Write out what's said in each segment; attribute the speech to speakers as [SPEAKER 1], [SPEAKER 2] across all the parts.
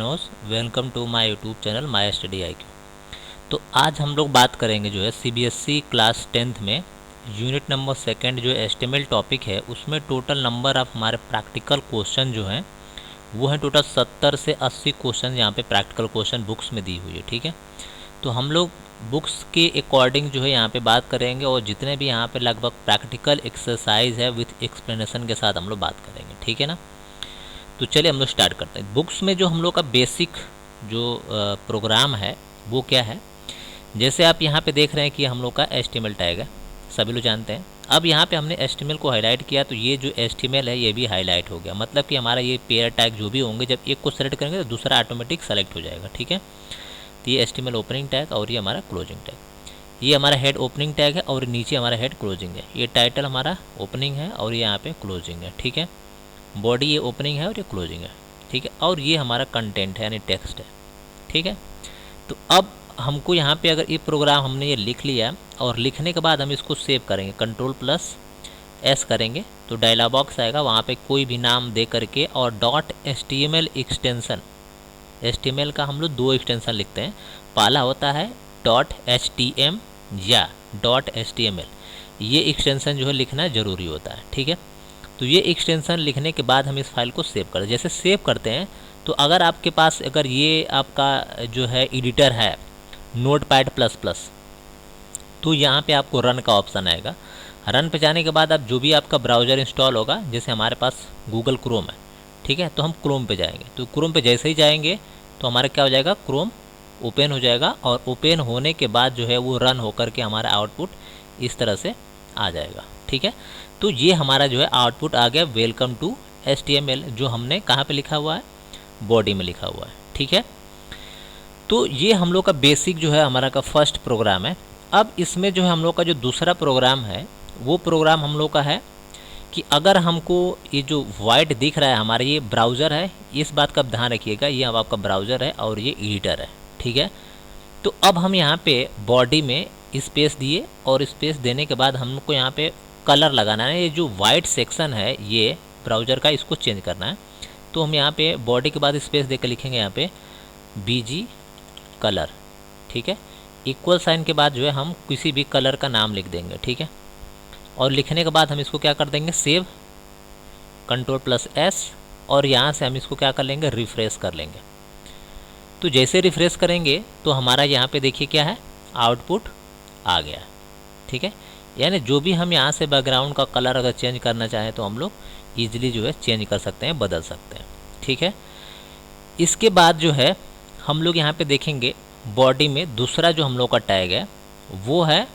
[SPEAKER 1] Welcome to my YouTube channel my study IQ। तो आज हम लोग बात करेंगे जो है CBSE क्लास 10th में यूनिट नंबर 2 जो एस्टिमेल टॉपिक है उसमें टोटल नंबर ऑफ हमारे प्रैक्टिकल क्वेश्चन जो हैं वो है टोटल 70 से 80 क्वेश्चन यहाँ पे प्रैक्टिकल क्वेश्चन बुक्स में दी हुई है। ठीक है, तो हम लोग बुक्स के अकॉर्डिंग जो है यहाँ पे बात करेंगे और जितने भी यहाँ पे लगभग प्रैक्टिकल एक्सरसाइज है विथ एक्सप्लेनेशन के साथ हम लोग बात करेंगे। ठीक है ना, तो चलिए हम लोग स्टार्ट करते हैं। बुक्स में जो हम लोग का बेसिक जो प्रोग्राम है वो क्या है, जैसे आप यहाँ पे देख रहे हैं कि हम लोग का HTML टैग है, सभी लोग जानते हैं। अब यहाँ पे हमने HTML को हाईलाइट किया तो ये जो HTML है ये भी हाईलाइट हो गया, मतलब कि हमारा ये पेयर टैग जो भी होंगे जब एक को सेलेक्ट करेंगे तो दूसरा ऑटोमेटिक सेलेक्ट हो जाएगा। ठीक है, तो ये HTML ओपनिंग टैग और ये हमारा क्लोजिंग टैग, ये हमारा हेड ओपनिंग टैग है और नीचे हमारा हेड क्लोजिंग है। ये टाइटल हमारा ओपनिंग है और ये यहाँ पे क्लोजिंग है। ठीक है, बॉडी ये ओपनिंग है और ये क्लोजिंग है। ठीक है, और ये हमारा कंटेंट है यानी टेक्स्ट है। ठीक है, तो अब हमको यहाँ पे अगर ये प्रोग्राम हमने ये लिख लिया और लिखने के बाद हम इसको सेव करेंगे, Ctrl+S करेंगे तो डायलॉग बॉक्स आएगा, वहाँ पे कोई भी नाम दे करके और .html एक्सटेंशन, HTML का हम लोग 2 एक्सटेंशन लिखते हैं, पहला होता है .htm या .html, ये एक्सटेंशन जो है लिखना ज़रूरी होता है। ठीक है, तो ये एक्सटेंशन लिखने के बाद हम इस फाइल को सेव करते हैं। जैसे सेव करते हैं तो अगर आपके पास अगर ये आपका जो है एडिटर है Notepad++, तो यहाँ पे आपको रन का ऑप्शन आएगा। रन पे जाने के बाद आप जो भी आपका ब्राउज़र इंस्टॉल होगा, जैसे हमारे पास गूगल क्रोम है, ठीक है, तो हम क्रोम पे जाएंगे। तो क्रोम पे जैसे ही जाएंगे तो हमारा क्या हो जाएगा, क्रोम ओपन हो जाएगा और ओपन होने के बाद जो है वो रन होकर के हमारा आउटपुट इस तरह से आ जाएगा। ठीक है, तो ये हमारा जो है आउटपुट आ गया, वेलकम टू HTML, जो हमने कहाँ पे लिखा हुआ है, बॉडी में लिखा हुआ है। ठीक है, तो ये हम लोग का बेसिक जो है हमारा का फर्स्ट प्रोग्राम है। अब इसमें जो है हम लोग का जो दूसरा प्रोग्राम है वो प्रोग्राम हम लोग का है कि अगर हमको ये जो वाइट दिख रहा है हमारा ये ब्राउज़र है, इस बात का ध्यान रखिएगा, ये अब आपका ब्राउज़र है और ये एडिटर है। ठीक है, तो अब हम यहाँ पे बॉडी में स्पेस दिए और स्पेस देने के बाद हमको यहाँ पे कलर लगाना है। ये जो वाइट सेक्शन है ये ब्राउज़र का, इसको चेंज करना है। तो हम यहाँ पे बॉडी के बाद स्पेस देकर लिखेंगे यहाँ पे BG कलर। ठीक है, इक्वल साइन के बाद जो है हम किसी भी कलर का नाम लिख देंगे। ठीक है, और लिखने के बाद हम इसको क्या कर देंगे, सेव, Ctrl+S, और यहाँ से हम इसको क्या कर लेंगे, रिफ्रेश कर लेंगे। तो जैसे रिफ्रेश करेंगे तो हमारा यहाँ पे देखिए क्या है, आउटपुट आ गया। ठीक है, यानी जो भी हम यहाँ से बैकग्राउंड का कलर अगर चेंज करना चाहें तो हम लोग ईजिली जो है चेंज कर सकते हैं, बदल सकते हैं। ठीक है, इसके बाद जो है हम लोग यहाँ पे देखेंगे बॉडी में दूसरा जो हम लोग का टैग है वो है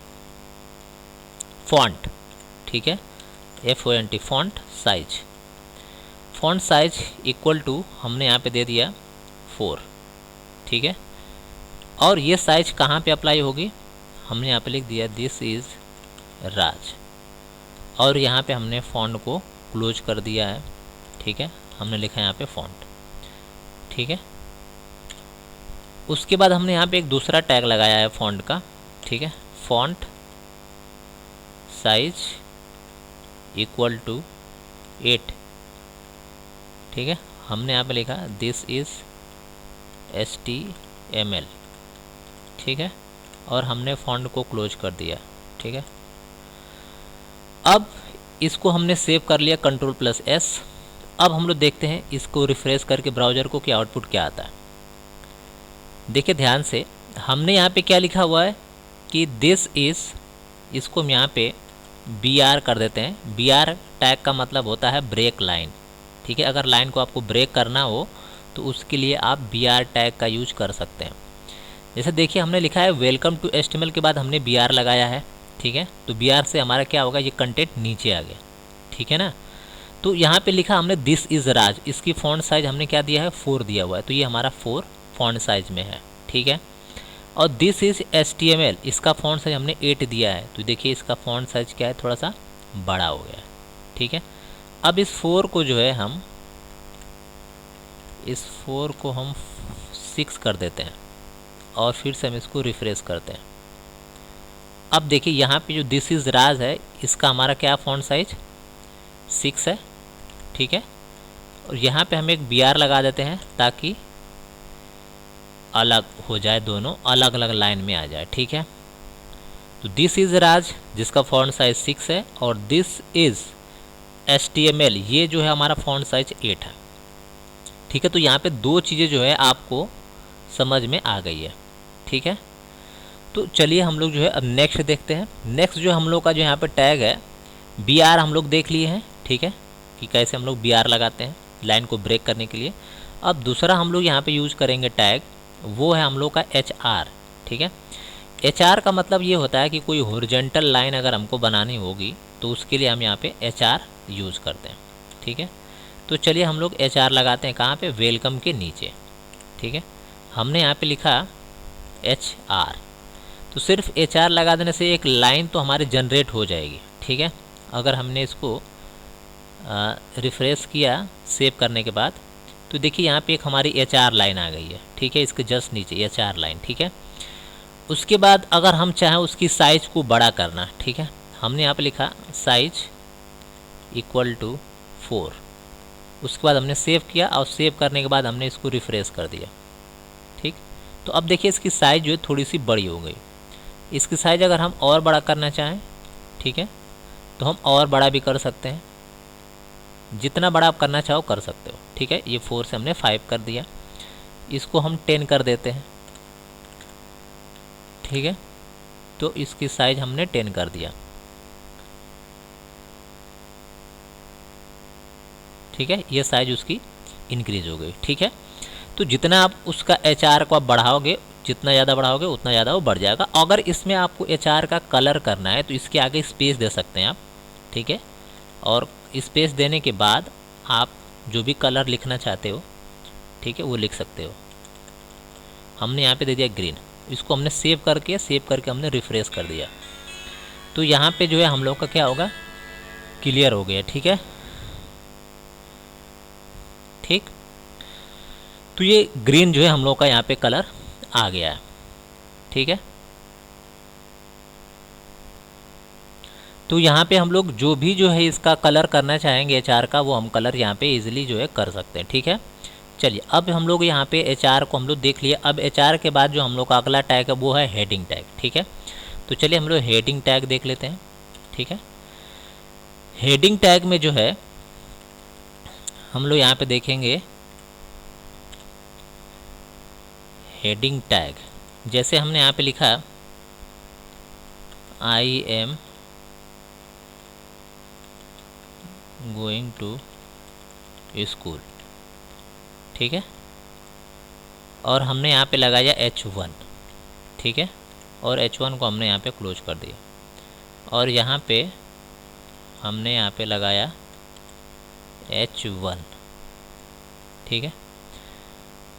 [SPEAKER 1] फॉन्ट। ठीक है, FONT, font size. Font size equal to हमने यहाँ पे दे दिया 4। ठीक है, और ये साइज कहाँ पे अप्लाई होगी, हमने यहाँ पे लिख दिया दिस इज़ राज, और यहाँ पे हमने फॉन्ट को क्लोज कर दिया है। ठीक है, हमने लिखा है यहाँ पे फॉन्ट। ठीक है, उसके बाद हमने यहाँ पे एक दूसरा टैग लगाया है फॉन्ट का। ठीक है, फॉन्ट साइज इक्वल टू 8। ठीक है, हमने यहाँ पे लिखा दिस इज़ HTML। ठीक है, और हमने फॉन्ट को क्लोज कर दिया। ठीक है, अब इसको हमने सेव कर लिया, Ctrl+S। अब हम लोग देखते हैं इसको रिफ्रेश करके ब्राउज़र को कि आउटपुट क्या आता है। देखिए ध्यान से, हमने यहाँ पे क्या लिखा हुआ है कि दिस इज़, इसको हम यहाँ पे BR कर देते हैं। BR टैग का मतलब होता है ब्रेक लाइन। ठीक है, अगर लाइन को आपको ब्रेक करना हो तो उसके लिए आप BR टैग का यूज कर सकते हैं। जैसे देखिए हमने लिखा है वेलकम टू HTML के बाद हमने BR लगाया है। ठीक है, तो BR से हमारा क्या होगा, ये कंटेंट नीचे आ गया। ठीक है ना, तो यहाँ पे लिखा हमने दिस इज़ राज, इसकी फॉन्ट साइज हमने क्या दिया है, 4 दिया हुआ है, तो ये हमारा 4 फॉन्ट साइज में है। ठीक है, और दिस इज़ HTML, इसका फॉन्ट साइज हमने 8 दिया है, तो देखिए इसका फॉन्ट साइज क्या है, थोड़ा सा बड़ा हो गया है। ठीक है, अब इस 4 को जो है हम 6 कर देते हैं और फिर से हम इसको रिफ्रेश करते हैं। अब देखिए यहाँ पे जो दिस इज़ राज है इसका हमारा क्या फॉन्ट साइज 6 है। ठीक है, और यहाँ पे हम एक BR लगा देते हैं ताकि अलग हो जाए, दोनों अलग अलग लाइन में आ जाए। ठीक है, तो दिस इज़ राज जिसका फॉन्ट साइज 6 है, और दिस इज़ HTML ये जो है हमारा फॉन्ट साइज 8 है। ठीक है, तो यहाँ पे दो चीज़ें जो है आपको समझ में आ गई है। ठीक है, तो चलिए हम लोग जो है अब नेक्स्ट देखते हैं। नेक्स्ट जो हम लोग का जो यहाँ पे टैग है BR हम लोग देख लिए हैं। ठीक है, कि कैसे हम लोग BR लगाते हैं लाइन को ब्रेक करने के लिए। अब दूसरा हम लोग यहाँ पे यूज़ करेंगे टैग, वो है हम लोग का HR। ठीक है, HR का मतलब ये होता है कि कोई हॉरिजॉन्टल लाइन अगर हमको बनानी होगी तो उसके लिए हम यहाँ पे HR यूज़ करते हैं। ठीक है, तो चलिए हम लोग HR लगाते हैं कहाँ पे, वेलकम के नीचे। ठीक है, हमने यहाँ पे लिखा HR, तो सिर्फ HR लगा देने से एक लाइन तो हमारी जनरेट हो जाएगी। ठीक है, अगर हमने इसको रिफ्रेश किया सेव करने के बाद, तो देखिए यहाँ पे एक हमारी HR लाइन आ गई है। ठीक है, इसके जस्ट नीचे HR लाइन। ठीक है, उसके बाद अगर हम चाहें उसकी साइज़ को बड़ा करना, ठीक है, हमने यहाँ पे लिखा साइज इक्वल टू 4। उसके बाद हमने सेव किया, और सेव करने के बाद हमने इसको रिफ्रेश कर दिया। ठीक, तो अब देखिए इसकी साइज़ जो है थोड़ी सी बड़ी हो गई। इसकी साइज़ अगर हम और बड़ा करना चाहें, ठीक है, तो हम और बड़ा भी कर सकते हैं, जितना बड़ा आप करना चाहो कर सकते हो। ठीक है, ये 4 से हमने 5 कर दिया, इसको हम 10 कर देते हैं। ठीक है, तो इसकी साइज हमने 10 कर दिया। ठीक है, ये साइज उसकी इंक्रीज हो गई। ठीक है, तो जितना आप उसका HR को आप बढ़ाओगे, जितना ज़्यादा बढ़ाओगे उतना ज़्यादा वो बढ़ जाएगा। अगर इसमें आपको HR का कलर करना है तो इसके आगे स्पेस दे सकते हैं आप। ठीक है, और स्पेस देने के बाद आप जो भी कलर लिखना चाहते हो, ठीक है, वो लिख सकते हो। हमने यहाँ पे दे दिया ग्रीन, इसको हमने सेव करके हमने रिफ्रेश कर दिया, तो यहाँ पे जो है हम लोग का क्या होगा, क्लियर हो गया। ठीक है, ठीक, तो ये ग्रीन जो है हम लोग का यहाँ पे कलर आ गया है। ठीक है, तो यहाँ पे हम लोग जो भी जो है इसका कलर करना चाहेंगे HR का, वो हम कलर यहाँ पे इजीली जो है कर सकते हैं। ठीक है, चलिए अब हम लोग यहाँ पे HR को हम लोग देख लिए। अब HR के बाद जो हम लोग का अगला टैग है वो है हेडिंग टैग। ठीक है, तो चलिए हम लोग हेडिंग टैग देख लेते हैं। ठीक है, हेडिंग टैग में जो है हम लोग यहाँ पे देखेंगे हेडिंग टैग, जैसे हमने यहाँ पे लिखा I am going to school. ठीक है, और हमने यहाँ पे लगाया H1। ठीक है, और H1 को हमने यहाँ पे क्लोज कर दिया, और यहाँ पे हमने यहाँ पे लगाया H1। ठीक है,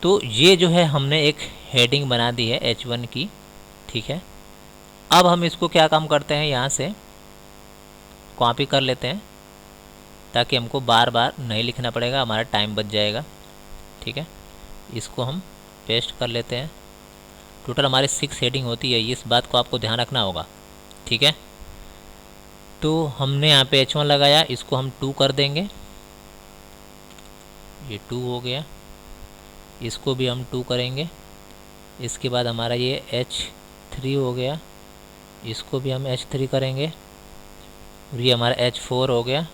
[SPEAKER 1] तो ये जो है हमने एक हेडिंग बना दी है H1 की। ठीक है, अब हम इसको क्या काम करते हैं, यहाँ से कॉपी कर लेते हैं ताकि हमको बार बार नहीं लिखना पड़ेगा, हमारा टाइम बच जाएगा। ठीक है, इसको हम पेस्ट कर लेते हैं। टोटल हमारी 6 हेडिंग होती है, इस बात को आपको ध्यान रखना होगा। ठीक है, तो हमने यहाँ पे H1 लगाया, इसको हम 2 कर देंगे, ये 2 हो गया, इसको भी हम 2 करेंगे। इसके बाद हमारा ये H3 हो गया, इसको भी हम H3 करेंगे, और ये हमारा H4 हो गया,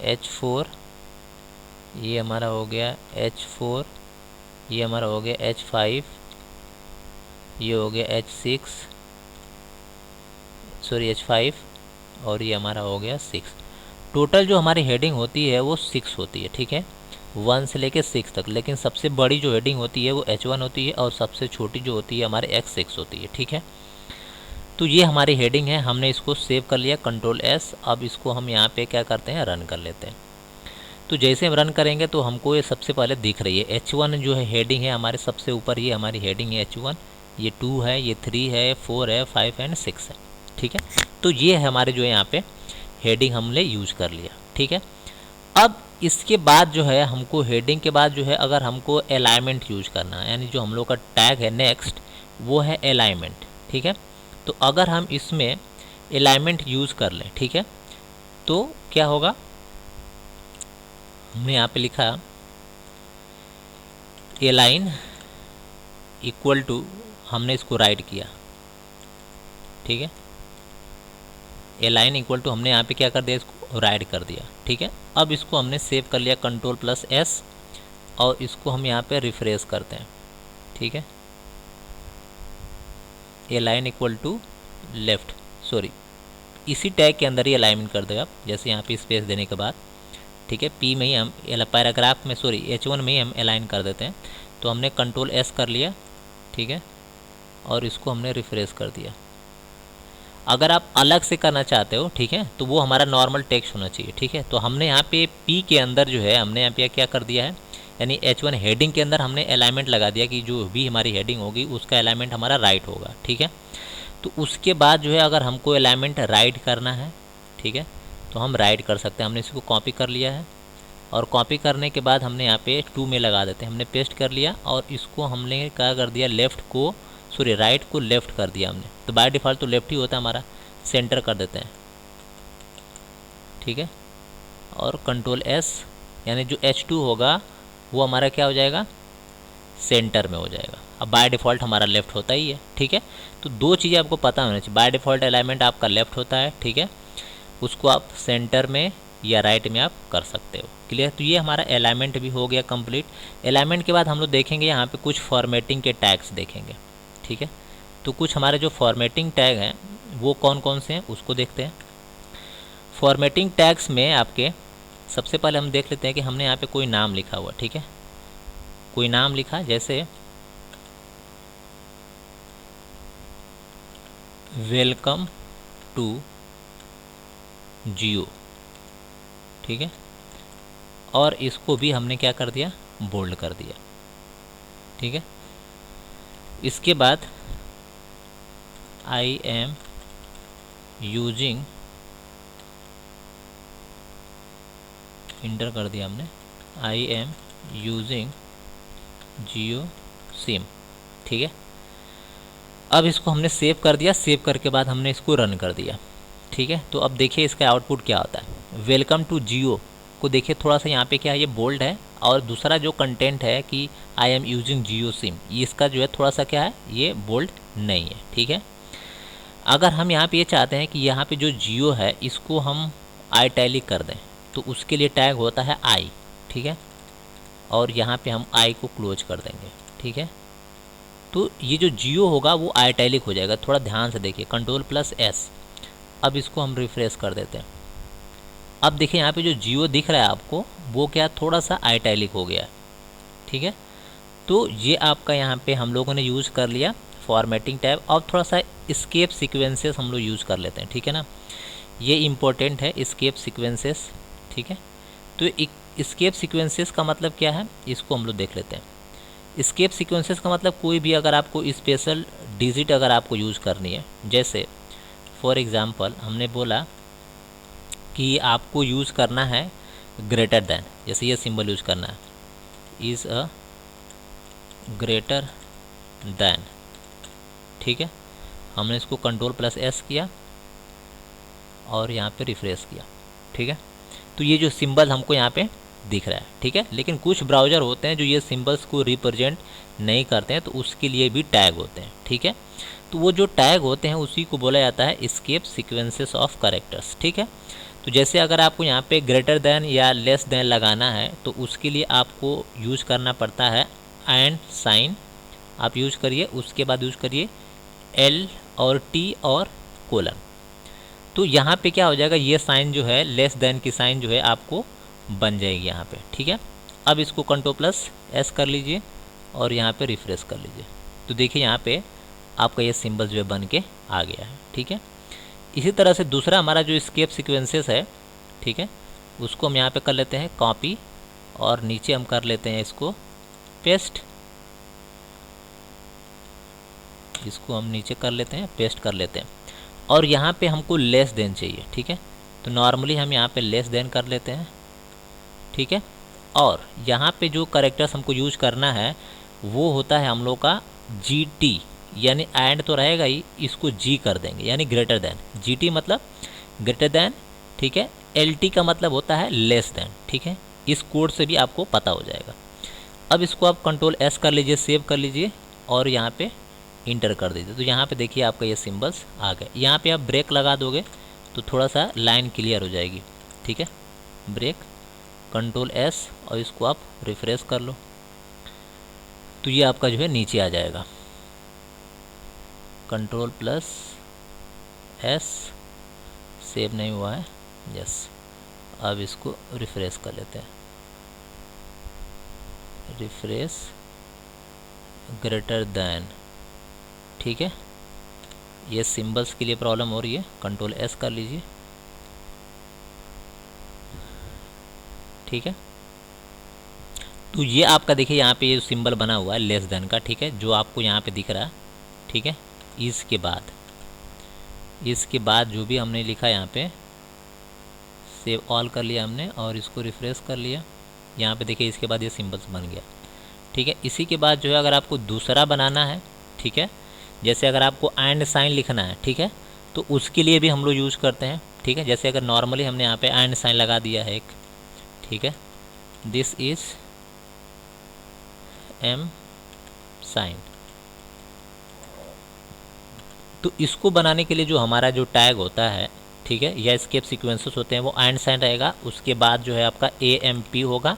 [SPEAKER 1] H4, ये हमारा हो गया H4, ये हमारा हो गया H5, ये हो गया H6, सॉरी H5, और ये हमारा हो गया 6। टोटल जो हमारी हेडिंग होती है वो 6 होती है। ठीक है, 1 से लेके 6 तक, लेकिन सबसे बड़ी जो हेडिंग होती है वो H1 होती है, और सबसे छोटी जो होती है हमारे X6 होती है। ठीक है, तो ये हमारी हेडिंग है, हमने इसको सेव कर लिया, Ctrl+S। अब इसको हम यहाँ पे क्या करते हैं, रन कर लेते हैं। तो जैसे हम रन करेंगे तो हमको ये सबसे पहले दिख रही है H1 जो है हेडिंग है हमारे सबसे ऊपर, ये हमारी हेडिंग है H1, ये 2 है, ये 3 है, 4 है, 5 एंड 6 है। ठीक है, तो ये है हमारे जो है यहाँ पे हेडिंग हमने यूज कर लिया। ठीक है, अब इसके बाद जो है हमको हेडिंग के बाद जो है अगर हमको अलाइनमेंट यूज करना है, यानी जो हम लोग का टैग है नेक्स्ट वो है अलाइनमेंट। ठीक है, तो अगर हम इसमें अलाइनमेंट यूज कर लें, ठीक है, तो क्या होगा, हमने यहाँ पे लिखा अलाइन इक्वल टू हमने इसको राइट किया, ठीक है, ए लाइन इक्वल टू हमने यहाँ पे क्या कर दिया, इसको राइट कर दिया, ठीक है। अब इसको हमने सेव कर लिया Ctrl+S और इसको हम यहाँ पे रिफ्रेश करते हैं, ठीक है। A line equal to left, sorry इसी टैग के अंदर ही अलाइनमेंट कर देगा, जैसे यहाँ पे स्पेस देने के बाद, ठीक है। पी में ही हम पैराग्राफ में, सॉरी H1 में ही हम अलाइन कर देते हैं। तो हमने Ctrl+S कर लिया, ठीक है, और इसको हमने रिफ्रेश कर दिया। अगर आप अलग से करना चाहते हो, ठीक है, तो वो हमारा नॉर्मल टेक्स्ट होना चाहिए, ठीक है। तो हमने यहाँ पे पी के अंदर जो है हमने यहाँ पे क्या कर दिया है, यानी H1 हेडिंग के अंदर हमने अलाइनमेंट लगा दिया कि जो भी हमारी हेडिंग होगी उसका अलाइनमेंट हमारा राइट होगा, ठीक है। तो उसके बाद जो है अगर हमको अलाइनमेंट राइट करना है, ठीक है, तो हम राइट कर सकते हैं। हमने इसको कॉपी कर लिया है और कॉपी करने के बाद हमने यहाँ पे 2 में लगा देते हैं, हमने पेस्ट कर लिया और इसको हमने क्या कर दिया, लेफ़्ट को, सॉरी राइट को लेफ़्ट कर दिया हमने। तो बाय डिफ़ॉल्ट तो लेफ़्ट ही होता है हमारा, सेंटर कर देते हैं, ठीक है, और Ctrl+S, यानी जो H2 होगा वो हमारा क्या हो जाएगा, सेंटर में हो जाएगा। अब बाय डिफ़ॉल्ट हमारा लेफ़्ट होता ही है, ठीक है। तो 2 चीज़ें आपको पता होनी चाहिए, बाय डिफ़ॉल्ट अलाइनमेंट आपका लेफ़्ट होता है, ठीक है, उसको आप सेंटर में या राइट में आप कर सकते हो, क्लियर। तो ये हमारा अलाइनमेंट भी हो गया कंप्लीट। अलाइनमेंट के बाद हम लोग देखेंगे यहाँ पे कुछ फॉर्मेटिंग के टैग्स देखेंगे, ठीक है। तो कुछ हमारे जो फॉर्मेटिंग टैग हैं वो कौन कौन से हैं उसको देखते हैं। फॉर्मेटिंग टैग्स में आपके सबसे पहले हम देख लेते हैं कि हमने यहाँ पे कोई नाम लिखा हुआ, ठीक है, कोई नाम लिखा, जैसे वेलकम टू जियो, ठीक है, और इसको भी हमने क्या कर दिया, बोल्ड कर दिया, ठीक है। इसके बाद आई एम यूजिंग, इंटर कर दिया हमने, I am using Jio SIM, ठीक है। अब इसको हमने सेव कर दिया, सेव करके बाद हमने इसको रन कर दिया, ठीक है। तो अब देखिए इसका आउटपुट क्या होता है। वेलकम टू जियो को देखिए थोड़ा सा यहाँ पे क्या है, ये बोल्ड है, और दूसरा जो कंटेंट है कि I am using Jio SIM, इसका जो है थोड़ा सा क्या है, ये बोल्ड नहीं है, ठीक है। अगर हम यहाँ पे ये चाहते हैं कि यहाँ पे जो जियो है इसको हम आइटैलिक कर दें, तो उसके लिए टैग होता है आई, ठीक है, और यहाँ पे हम आई को क्लोज कर देंगे, ठीक है। तो ये जो जियो होगा वो आइटैलिक हो जाएगा, थोड़ा ध्यान से देखिए, Ctrl+S। अब इसको हम रिफ्रेश कर देते हैं। अब देखिए यहाँ पे जो जियो दिख रहा है आपको, वो क्या थोड़ा सा आइटैलिक हो गया है, ठीक है। तो ये आपका यहाँ पे हम लोगों ने यूज़ कर लिया फॉर्मेटिंग टैब। अब थोड़ा सा एस्केप सीक्वेंसेस हम लोग यूज़ कर लेते हैं, ठीक है ना, ये इम्पोर्टेंट है एस्केप सीक्वेंसेस, ठीक है। तो एस्केप सीक्वेंसेस का मतलब क्या है, इसको हम लोग देख लेते हैं। एस्केप सीक्वेंसेस का मतलब कोई भी अगर आपको स्पेशल डिजिट अगर आपको यूज़ करनी है, जैसे फॉर एग्ज़ाम्पल हमने बोला कि आपको यूज़ करना है ग्रेटर दैन, जैसे ये सिंबल यूज़ करना है, इज़ अ ग्रेटर दैन, ठीक है। हमने इसको Ctrl+S किया और यहाँ पे रिफ्रेश किया, ठीक है। तो ये जो सिंबल हमको यहाँ पे दिख रहा है, ठीक है। लेकिन कुछ ब्राउज़र होते हैं जो ये सिंबल्स को रिप्रेजेंट नहीं करते हैं, तो उसके लिए भी टैग होते हैं, ठीक है। तो वो जो टैग होते हैं उसी को बोला जाता है एस्केप सीक्वेंसेस ऑफ कैरेक्टर्स, ठीक है। तो जैसे अगर आपको यहाँ पे ग्रेटर दैन या लेस दैन लगाना है, तो उसके लिए आपको यूज़ करना पड़ता है एंड साइन, आप यूज़ करिए, उसके बाद यूज़ करिए L और T और कोलन। तो यहाँ पे क्या हो जाएगा, ये साइन जो है लेस दैन की साइन जो है आपको बन जाएगी यहाँ पे, ठीक है। अब इसको Ctrl+S कर लीजिए और यहाँ पे रिफ्रेश कर लीजिए, तो देखिए यहाँ पे आपका ये सिंबल जो है बन के आ गया है, ठीक है। इसी तरह से दूसरा हमारा जो एस्केप सीक्वेंसेस है, ठीक है, उसको हम यहाँ पे कर लेते हैं कॉपी और नीचे हम कर लेते हैं इसको पेस्ट, इसको हम नीचे कर लेते हैं, पेस्ट कर लेते हैं, और यहाँ पे हमको लेस देन चाहिए, ठीक है। तो नॉर्मली हम यहाँ पे लेस देन कर लेते हैं, ठीक है। और यहाँ पे जो कैरेक्टर्स हमको यूज करना है वो होता है हम लोग का GT, यानी एंड तो रहेगा ही, इसको G कर देंगे, यानी ग्रेटर दैन। GT मतलब ग्रेटर दैन, ठीक है। LT का मतलब होता है लेस दैन, ठीक है। इस कोड से भी आपको पता हो जाएगा। अब इसको आप Ctrl+S कर लीजिए, सेव कर लीजिए और यहाँ पे इंटर कर दीजिए। तो यहाँ पे देखिए आपका ये सिंबल्स आ गए। यहाँ पे आप ब्रेक लगा दोगे तो थोड़ा सा लाइन क्लियर हो जाएगी, ठीक है। ब्रेक, कंट्रोल एस और इसको आप रिफ्रेश कर लो तो ये आपका जो है नीचे आ जाएगा। कंट्रोल प्लस एस, सेव नहीं हुआ है, यस। अब इसको रिफ्रेश कर लेते हैं, रिफ्रेश ग्रेटर दैन, ठीक है। ये सिंबल्स के लिए प्रॉब्लम हो रही है, कंट्रोल एस कर लीजिए, ठीक है। तो ये आपका देखिए यहाँ पे ये सिंबल बना हुआ है लेस देन का, ठीक है, जो आपको यहाँ पे दिख रहा है, ठीक है। इसके बाद जो भी हमने लिखा यहाँ पे सेव ऑल कर लिया हमने और इसको रिफ्रेश कर लिया। यहाँ पे देखिए इसके बाद ये सिंबल्स बन गया, ठीक है। इसी के बाद जो है अगर आपको दूसरा बनाना है, ठीक है, जैसे अगर आपको एंड साइन लिखना है, ठीक है, तो उसके लिए भी हम लोग यूज़ करते हैं, ठीक है। जैसे अगर नॉर्मली हमने यहाँ पे एंड साइन लगा दिया है एक, ठीक है, दिस इज़ एम साइन। तो इसको बनाने के लिए जो हमारा जो टैग होता है, ठीक है, या एस्केप सीक्वेंसेस होते हैं, वो एंड साइन रहेगा, उसके बाद जो है आपका AMP होगा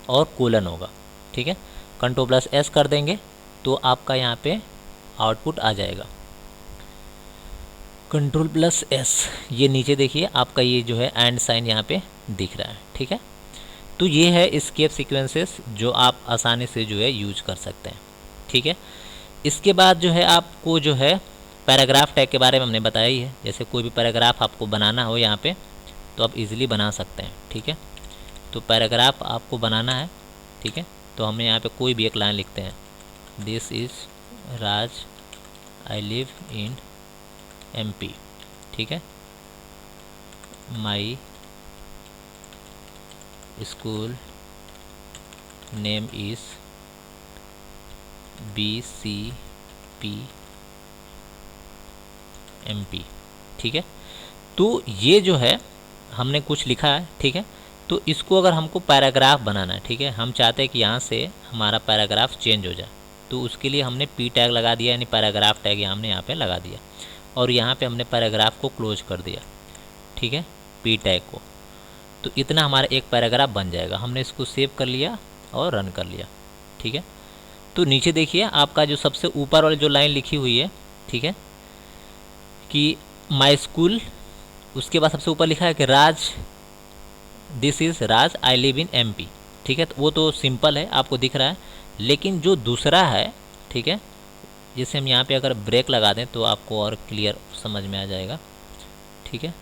[SPEAKER 1] और कोलन होगा, ठीक है। कंट्रोल प्लस एस कर देंगे तो आपका यहाँ पे आउटपुट आ जाएगा। कंट्रोल प्लस एस, ये नीचे देखिए आपका ये जो है एंड साइन यहाँ पे दिख रहा है, ठीक है। तो ये है एस्केप सीक्वेंसेस जो आप आसानी से जो है यूज कर सकते हैं, ठीक है। इसके बाद जो है आपको जो है पैराग्राफ टैग के बारे में हमने बताया ही है। जैसे कोई भी पैराग्राफ आपको बनाना हो यहाँ पे तो आप इजीली बना सकते हैं, ठीक है। तो पैराग्राफ आपको बनाना है, ठीक है, तो हमने यहाँ पे कोई भी एक लाइन लिखते हैं, this is Raj, I live in MP, ठीक है, my school name is BCP MP, ठीक है। तो ये जो है हमने कुछ लिखा है, ठीक है। तो इसको अगर हमको पैराग्राफ बनाना है, ठीक है, हम चाहते हैं कि यहाँ से हमारा पैराग्राफ चेंज हो जाए, तो उसके लिए हमने P टैग लगा दिया, यानी पैराग्राफ टैग हमने यहाँ पे लगा दिया और यहाँ पे हमने पैराग्राफ को क्लोज कर दिया, ठीक है, P टैग को। तो इतना हमारा एक पैराग्राफ बन जाएगा। हमने इसको सेव कर लिया और रन कर लिया, ठीक है। तो नीचे देखिए आपका जो सबसे ऊपर वाली जो लाइन लिखी हुई है, ठीक है, कि माई स्कूल, उसके बाद सबसे ऊपर लिखा है कि Raj, this is Raj, I live in MP, ठीक है। तो वो तो सिंपल है, आपको दिख रहा है, लेकिन जो दूसरा है, ठीक है, जिसे हम यहाँ पे अगर ब्रेक लगा दें तो आपको और क्लियर समझ में आ जाएगा, ठीक है।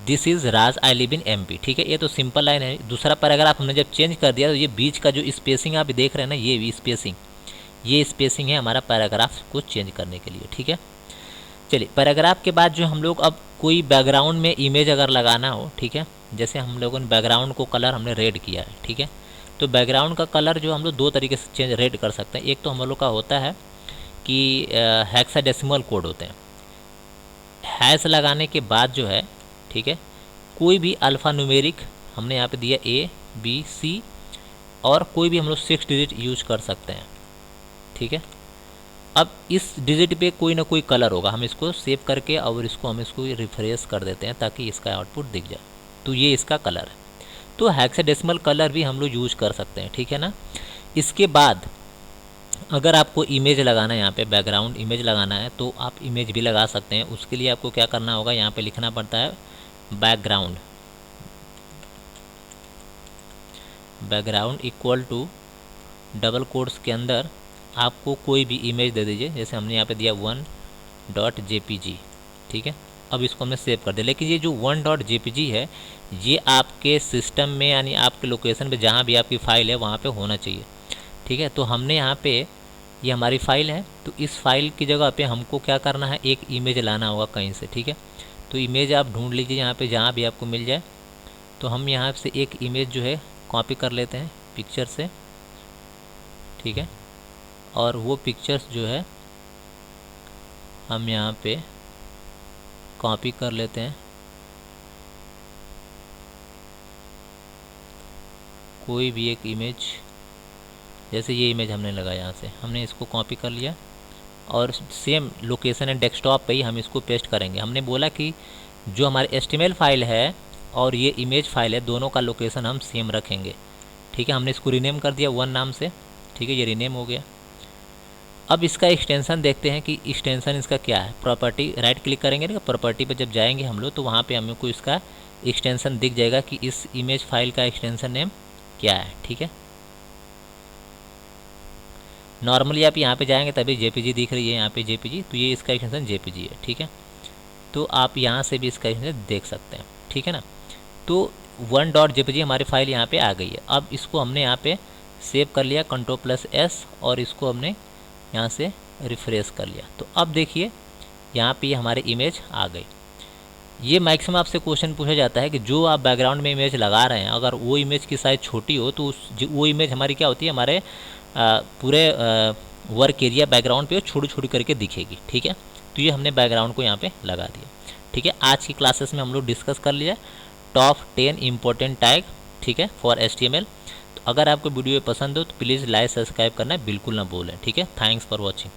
[SPEAKER 1] This is Raj, I live in MP, ठीक है, ये तो सिंपल लाइन है। दूसरा पैराग्राफ हमने जब चेंज कर दिया तो ये बीच का जो स्पेसिंग आप देख रहे हैं ना, ये स्पेसिंग है हमारा पैराग्राफ को चेंज करने के लिए, ठीक है। चलिए पैराग्राफ के बाद जो हम लोग अब कोई बैकग्राउंड में इमेज अगर लगाना हो, ठीक है, जैसे हम लोगों ने बैकग्राउंड को कलर हमने रेड किया है, ठीक है, तो बैकग्राउंड का कलर जो हम लोग दो तरीके से चेंज रेड कर सकते हैं। एक तो हम लोग का होता है कि हेक्साडेसिमल कोड होते हैं, हैश लगाने के बाद जो है, ठीक है, कोई भी अल्फ़ा न्यूमेरिक हमने यहाँ पे दिया ABC और कोई भी हम लोग 6 डिजिट यूज कर सकते हैं, ठीक है। अब इस डिजिट पे कोई ना कोई कलर होगा, हम इसको सेव करके और हम इसको रिफ्रेश कर देते हैं ताकि इसका आउटपुट दिख जाए। तो ये इसका कलर है। तो हेक्साडेसिमल कलर भी हम लोग यूज कर सकते हैं, ठीक है ना। इसके बाद अगर आपको इमेज लगाना है, यहाँ पे बैकग्राउंड इमेज लगाना है तो आप इमेज भी लगा सकते हैं। उसके लिए आपको क्या करना होगा, यहाँ पे लिखना पड़ता है background equal to double quotes के अंदर आपको कोई भी इमेज दे दीजिए। जैसे हमने यहाँ पे दिया 1.jpg, ठीक है। अब इसको हमने सेव कर दिया, लेकिन ये जो 1.jpg है ये आपके सिस्टम में यानी आपके लोकेशन पे जहाँ भी आपकी फ़ाइल है वहाँ पे होना चाहिए, ठीक है। तो हमने यहाँ पे ये हमारी फ़ाइल है, तो इस फाइल की जगह पे हमको क्या करना है, एक इमेज लाना होगा कहीं से, ठीक है। तो इमेज आप ढूंढ लीजिए यहाँ पे जहाँ भी आपको मिल जाए। तो हम यहाँ से एक इमेज जो है कॉपी कर लेते हैं पिक्चर से, ठीक है, और वो पिक्चर्स जो है हम यहाँ पे कॉपी कर लेते हैं। कोई भी एक इमेज जैसे ये इमेज हमने लगाया, यहाँ से हमने इसको कॉपी कर लिया और सेम लोकेशन है डेस्कटॉप पे ही हम इसको पेस्ट करेंगे। हमने बोला कि जो हमारे HTML फाइल है और ये इमेज फाइल है, दोनों का लोकेशन हम सेम रखेंगे। ठीक है, हमने इसको रीनेम कर दिया 1 नाम से। ठीक है, ये रीनेम हो गया। अब इसका एक्सटेंशन देखते हैं कि एक्सटेंशन इसका क्या है। प्रॉपर्टी राइट क्लिक करेंगे ना, प्रॉपर्टी पे जब जाएंगे हम लोग तो वहाँ पे हमें को इसका एक्सटेंशन दिख जाएगा कि इस इमेज फाइल का एक्सटेंशन नेम क्या है। ठीक है, नॉर्मली आप यहाँ पे जाएंगे तभी JPG दिख रही है, यहाँ पे JPG, तो ये इसका एक्सटेंशन JPG है। ठीक है, तो आप यहाँ से भी इसका एक्सटेंशन देख सकते हैं। ठीक है ना, तो 1.jpg हमारी फाइल यहाँ पे आ गई है। अब इसको हमने यहाँ पे सेव कर लिया Ctrl+S और इसको हमने यहाँ से रिफ्रेश कर लिया। तो अब देखिए यहाँ पे हमारी इमेज आ गई। ये मैक्सिमम आपसे क्वेश्चन पूछा जाता है कि जो आप बैकग्राउंड में इमेज लगा रहे हैं, अगर वो इमेज की साइज़ छोटी हो तो वो इमेज हमारी क्या होती है, हमारे पूरे वर्क एरिया बैकग्राउंड पे छोटी छोटी करके दिखेगी। ठीक है, तो ये हमने बैकग्राउंड को यहाँ पे लगा दिया। ठीक है, आज की क्लासेस में हम लोग डिस्कस कर लिया टॉप 10 इंपॉर्टेंट टैग, ठीक है, फॉर HTML। तो अगर आपको वीडियो पसंद हो तो प्लीज़ लाइक सब्सक्राइब करना बिल्कुल ना भूलें। ठीक है, थैंक्स फॉर वॉचिंग।